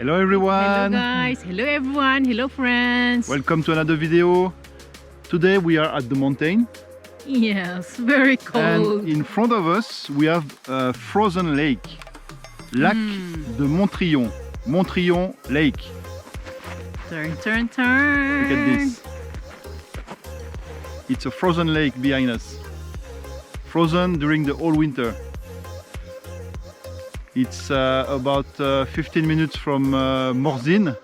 Hello everyone! Hello guys, hello everyone, hello friends! Welcome to another video. Today we are at the mountain. Yes, very cold. And in front of us we have a frozen lake. Lac de Montriond. Montriond Lake. Turn, turn, turn! Look at this. It's a frozen lake behind us. Frozen during the whole winter. It's about 15 minutes from Morzine.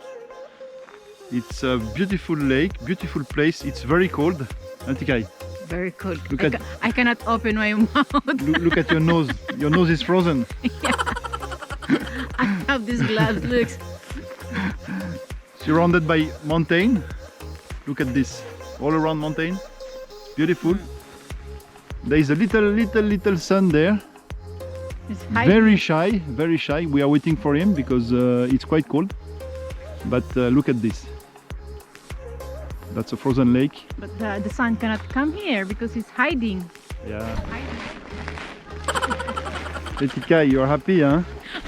It's a beautiful lake, beautiful place. It's very cold. Antikai. Very cold. Look I cannot open my mouth. Look at your nose. Your nose is frozen. Yeah. I have these gloves, look. Surrounded by mountain. Look at this. All around mountain. Beautiful. There is a little sun there. Very shy, very shy. We are waiting for him because it's quite cold. But look at this. That's a frozen lake. But the sun cannot come here because it's hiding. Yeah. Etika, you're happy, huh?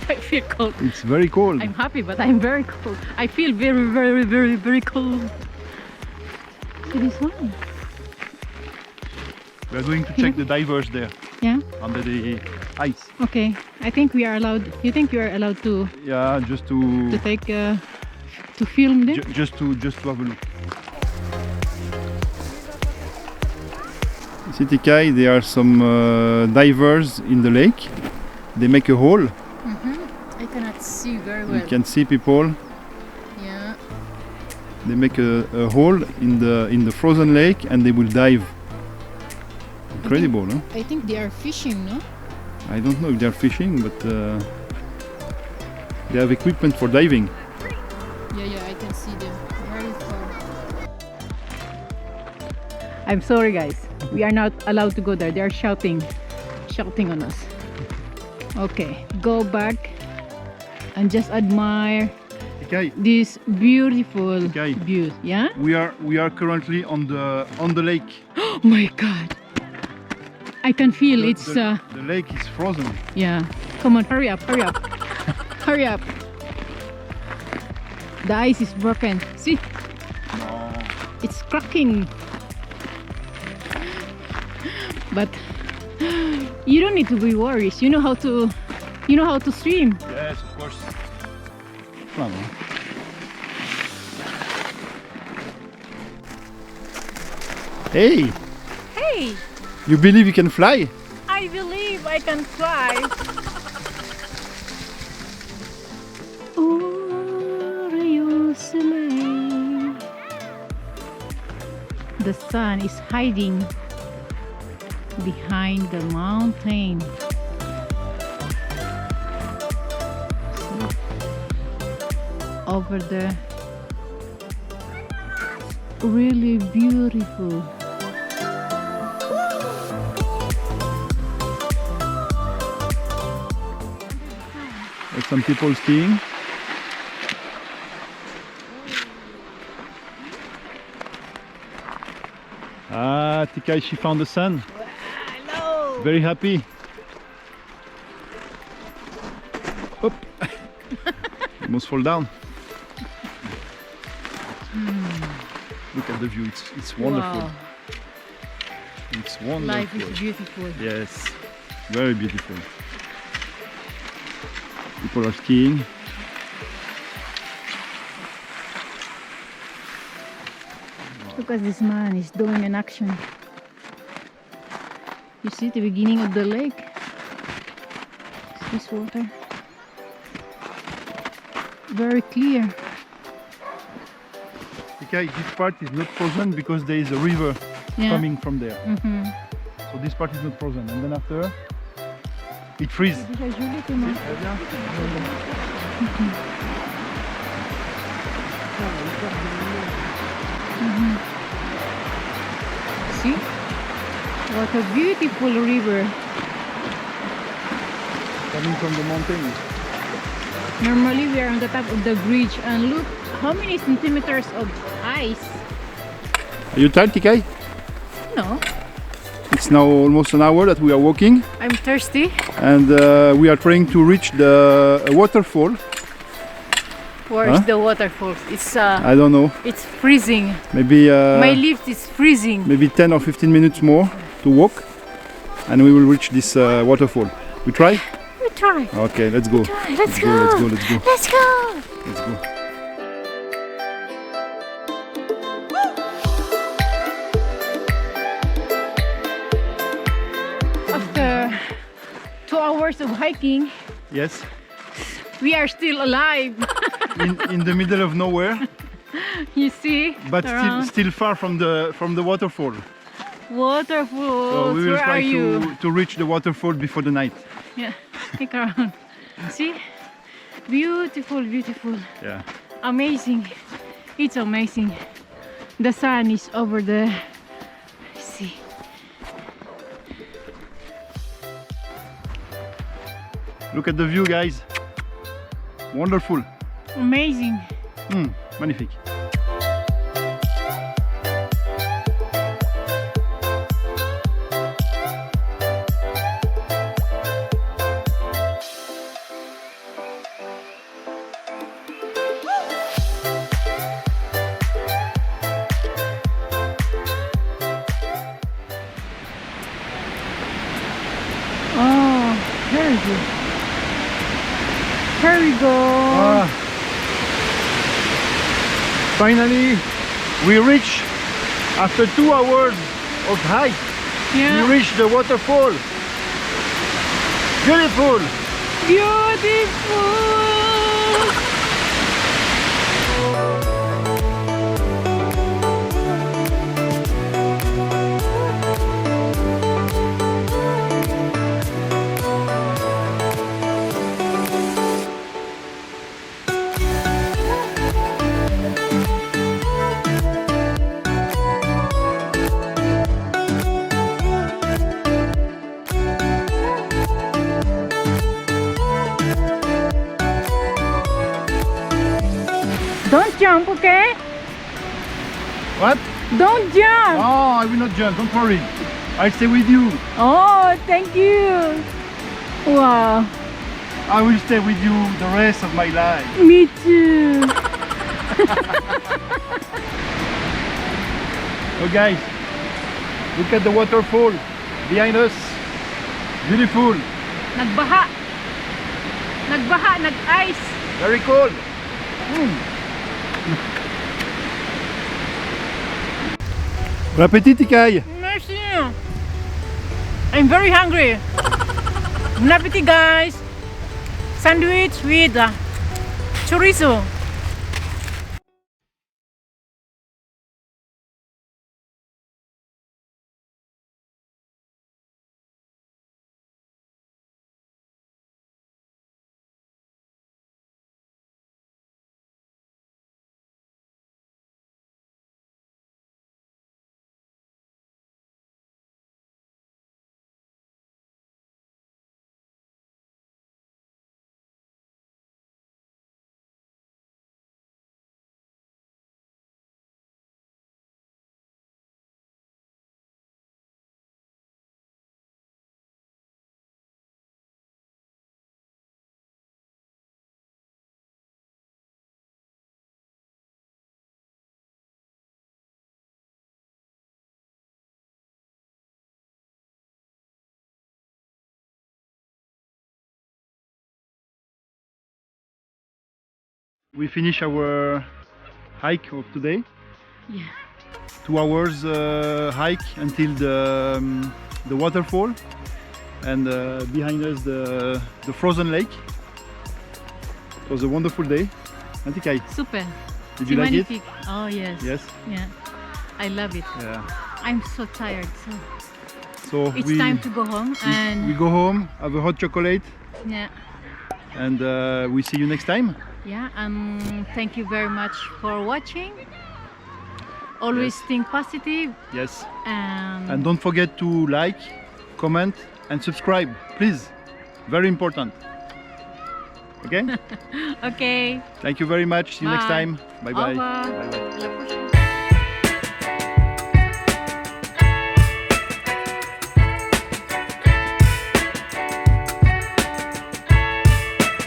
I feel cold. It's very cold. I'm happy, but I'm very cold. I feel very cold. See this one? We are going to check the divers there. Yeah? Under the ice. Okay. I think we are allowed. You think you are allowed to? Yeah, just to take to film them. Just to have a look. Sitikai, there are some divers in the lake. They make a hole. I cannot see very well. You can see people. Yeah. They make a hole in the frozen lake and they will dive. Incredible, huh? I think they are fishing, no? I don't know if they are fishing, but they have equipment for diving. Yeah, I can see them very far. I'm sorry, guys. We are not allowed to go there. They are shouting on us. Okay, go back and just admire this beautiful view. Yeah. We are currently on the lake. Oh my God! I can feel the lake is frozen. Yeah. Come on, hurry up. Hurry up. The ice is broken. See? No. It's cracking. But you don't need to be worried. You know how to swim. Yes, of course. Come on. Hey! Hey! You believe you can fly? I believe I can fly. The sun is hiding behind the mountain. Over there, really beautiful. There's some people skiing. Ah, Tikai, she found the sun. Hello. Very happy. Up. Almost fall down. Look at the view. It's wonderful. Wow. It's wonderful. Life is beautiful. Yes, very beautiful. People are skiing. Look at this man, he's doing an action. You see the beginning of the lake? Is this water? Very clear. Okay, this part is not frozen because there is a river coming from there. So this part is not frozen, and then after it freezes. See? What a beautiful river. Coming from the mountain. Normally we are on the top of the bridge and look how many centimeters of ice. Are you tired, Tikai? No. It's now almost an hour that we are walking. I'm thirsty. And we are trying to reach the waterfall. Where is the waterfalls? It's I don't know. it's freezing. Maybe My lift is freezing. maybe 10 or 15 minutes more to walk, and we will reach this waterfall. We try? We try. Okay, let's go. Let's go. Let's go. Let's go. Let's go. Let's go. After 2 hours of hiking, Yes. we are still alive. In the middle of nowhere, You see? but around. still far from the waterfall. Waterfalls. So we will Where are try you? to reach the waterfall before the night. Yeah, take around. See? Beautiful, beautiful. Yeah. Amazing. It's amazing. The sun is over there. See? Look at the view, guys. Wonderful. Amazing. Magnifique. Oh, very good. Here we go. Finally, we reach, after 2 hours of hike, Yeah. we reach the waterfall. Beautiful. Beautiful. Don't jump, okay? What? Don't jump. Oh, I will not jump, don't worry. I'll stay with you. Oh, thank you. Wow, I will stay with you the rest of my life. me too. Oh guys, look at the waterfall behind us. Beautiful. Nagbaha. Nagbaha, nag-ice. Very cold. Bon appétit, Tikai. Merci. I'm very hungry. Bon appetit, guys. Sandwich with chorizo. We finish our hike of today. Yeah. 2 hours hike until the waterfall, and behind us the frozen lake. It was a wonderful day. Antikai, Super. did you like it? Magnifique. Oh yes. Yes. Yeah. I love it. Yeah. I'm so tired. So It's time to go home and we go home, have a hot chocolate, yeah. and we see you next time. Yeah, thank you very much for watching. Always Yes. think positive Yes. and And don't forget to like, comment, and subscribe, please. Very important. Okay? okay. Thank you very much. See you next Bye. time. Bye Au bye. revoir. Bye bye. À la prochaine.